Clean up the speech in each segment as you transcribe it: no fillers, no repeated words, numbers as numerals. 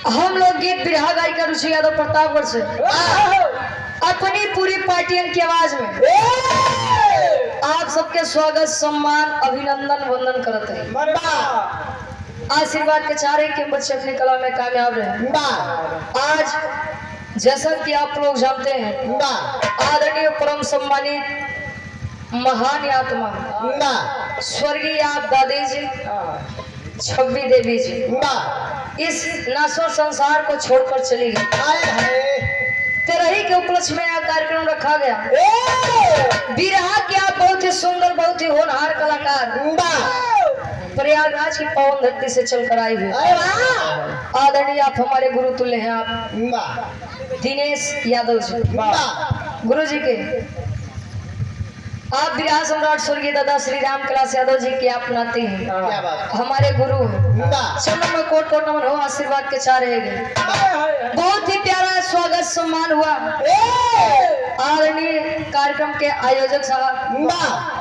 हम लोग गीत बिरहा गायिका रुचि यादव प्रतापगढ़ से अपनी पूरी पार्टियन की आवाज में आप सबके स्वागत सम्मान अभिनंदन वंदन करते हैं। आशीर्वाद के चाह रहे कि बच्चे अपनी कला में कामयाब रहे। आज जैसा कि आप लोग जानते हैं आदरणीय परम सम्मानित महान आत्मा स्वर्गीय आप दादी जी छब्बी देवी जी इस नासो संसार को छोड़कर चली गई। तेरही के उपलक्ष्य में यह कार्यक्रम रखा गया। बिरहा के आप बहुत ही सुंदर बहुत ही होनहार कलाकार प्रयागराज की पावन धरती से चलकर आए हुए आदरणीय आप हमारे गुरु तुल्य हैं। आप दिनेश यादव जी गुरु जी के आप बिरहा सम्राट स्वर्गीय दादा श्री राम कैलाश यादव जी के आप नाते हैं, हमारे गुरु हैं। चलो मैं कोट कोट नमन हो आशीर्वाद के चाह रहे। बहुत ही प्यारा स्वागत सम्मान हुआ। आदरणीय कार्यक्रम के आयोजक साहब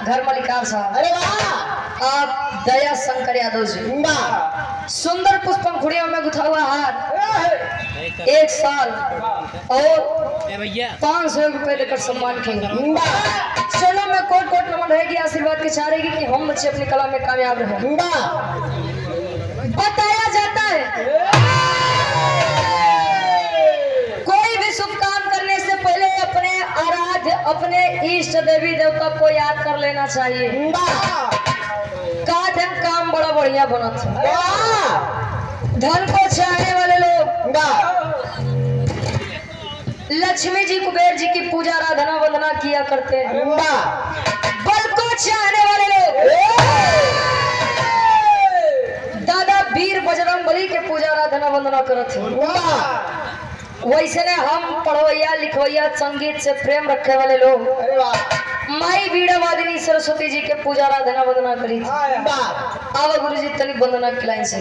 घर मलिकार साहब आप दया शंकर यादव जी सुंदर पुष्पंखुड़ियों में गुथा हुआ हार 1 साल और 500 रुपए लेकर सम्मान किया। चलो मैं कोट कोट नमन रहेगी आशीर्वाद के चाह रहेगी कि हम बच्चे अपनी कला में कामयाब रहे। बताया जाता है कोई भी शुभ काम करने से पहले अपने आराध्य अपने इष्ट देवी देवता को याद कर लेना चाहिए। काम बड़ा बढ़िया बना था। धन को चाहने वाले लोग लक्ष्मी जी कुबेर जी की पूजा आराधना वंदना किया करते हैं। बल को चाहने वाले लोग दादा वीर बजरंगबली के पूजा आराधना वंदना करते हैं। वैसे ने हम पढ़वैया लिखवैया संगीत से प्रेम रखने वाले लोग माई बीड़ा वादिनी सरस्वती जी के पूजा आराधना वंदना करी थी। आवा गुरु जी तनिक वंदना की लाइन से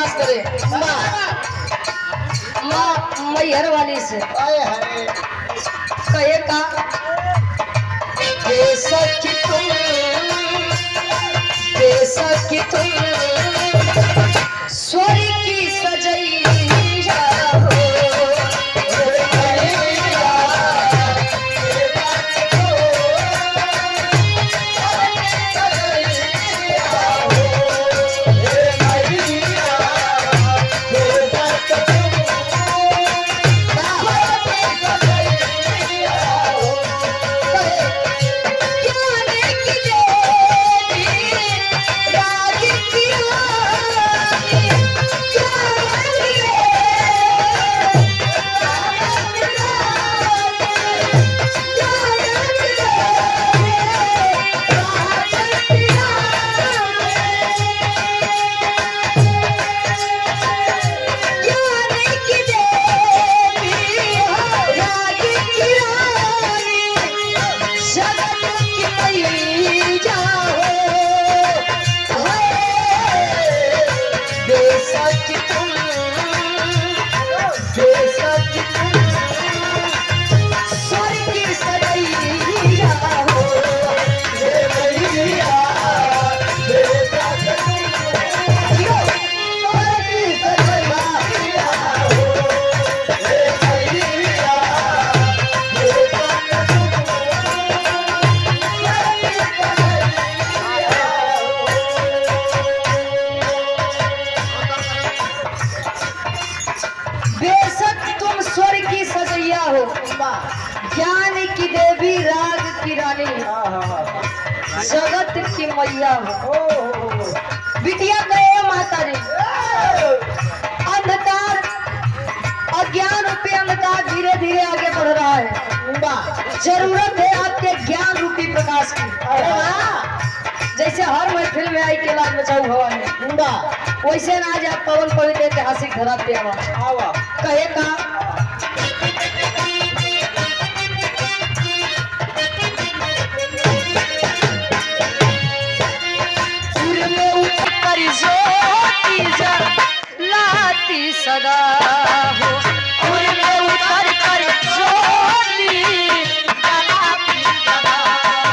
विश्वास करे माँ मैहर वाली से कहे का बेसकी तुम स्वर्ग की सजैया हो ज्ञान की देवी राग की रानी जगत की मैया हो बिटिया गए माता जी अंधकार अज्ञान रूपी अंधकार धीरे धीरे आगे बढ़ रहा है जरूरत है आपके ज्ञान रूपी प्रकाश की जैसे हर महफिल में आई के लाल बचाऊ हवा में वैसे ना आज आप पवन पवित्र ऐतिहासिक धरा पे आवा कहे का लाती सदा हो उनमें उतर कर ज्योति जलाती सदा हो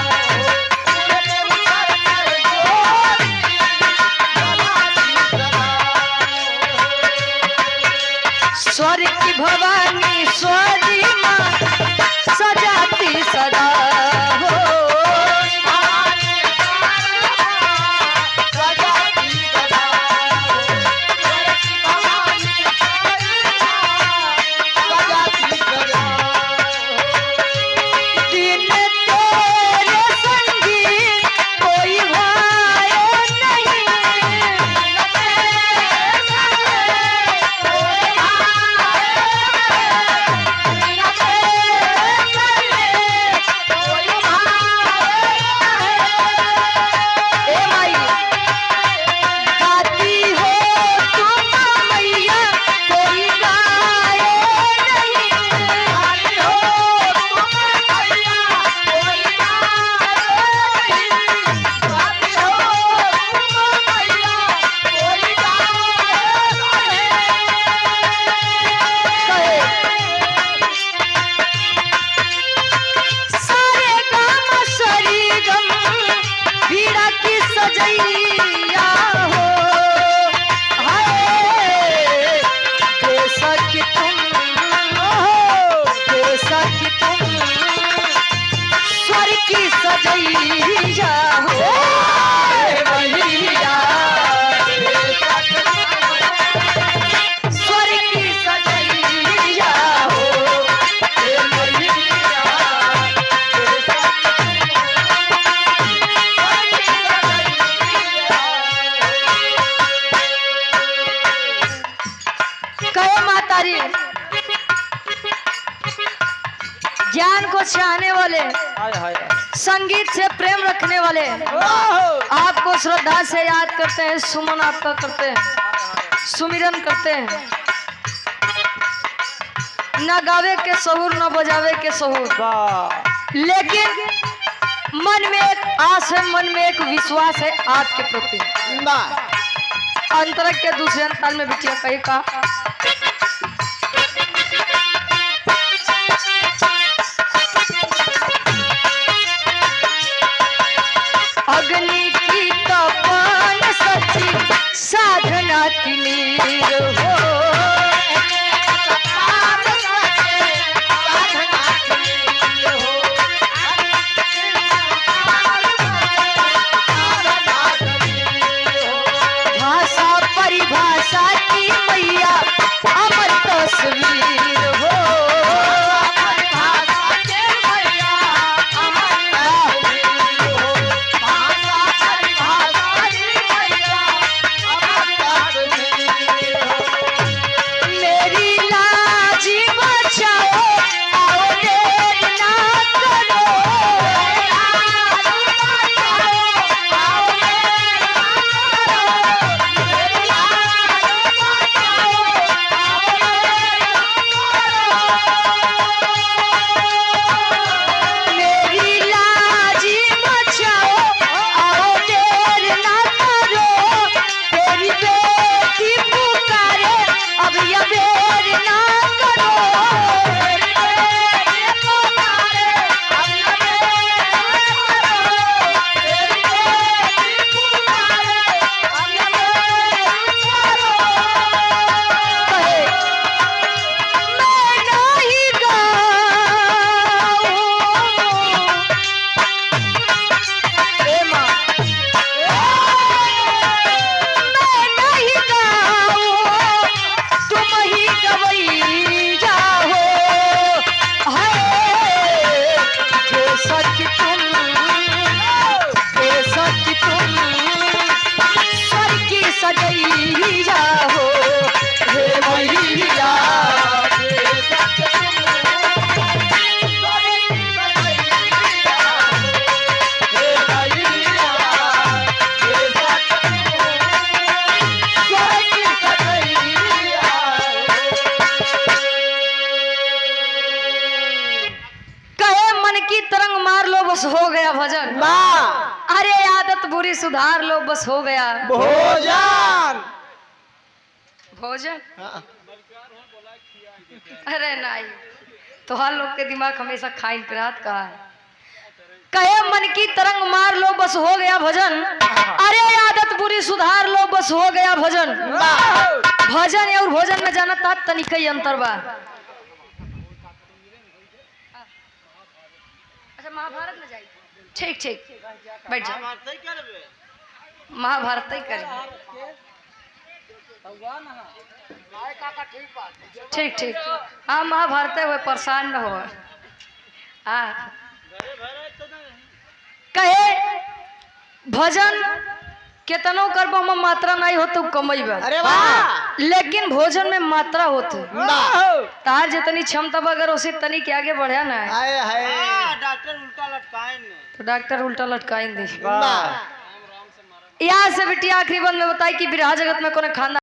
उनमें उतर कर ज्योति जलाती सदा स्वर्ग की भवानी स्वादी माँ सजाती सदा हो ज्ञान को चाहने वाले, संगीत से प्रेम रखने वाले आपको श्रद्धा से याद करते हैं, सुमन आपका करते हैं, सुमिरन करते हैं। न गावे के सहूर न बजावे के सहूर, लेकिन मन में एक आस है, मन में एक विश्वास है आपके प्रति। अंतरक के दूसरे अंताल में बिटिया कहे का अग्नि की तपन सची साधना की नीर हो परिभाषा की मैया अमर तस्वीर हो मेरी लाजी बचाओ आओ देर ना करो हो गया भजन अरे आदत बुरी सुधार लो बस हो गया भोजन भोजन अरे नहीं तो हर लोग के दिमाग हमेशा खाइन पिरात का है कहे मन की तरंग मार लो बस हो गया भजन अरे आदत बुरी सुधार लो बस हो गया भजन भजन और भोजन में जाना था तनिकई अंतर बा महाभारत में जाइए ठीक ठीक बैठ जाओ महाभारत ही करें ठीक ठीक हाँ महाभारत हुए परेशान न हो हाँ कहे भजन केतनो करबो में मात्रा नहीं हो तो कमैबा अरे वाह लेकिन भोजन में मात्रा होते तार जितनी क्षमता अगर उसे तनी के आगे बढ़ा ना है डॉक्टर उल्टा लटकाएं तो डॉक्टर उल्टा लटकाएं दे यहाँ से बेटी आखिरी बंद में बताई कि बिरहा जगत में कोने खाना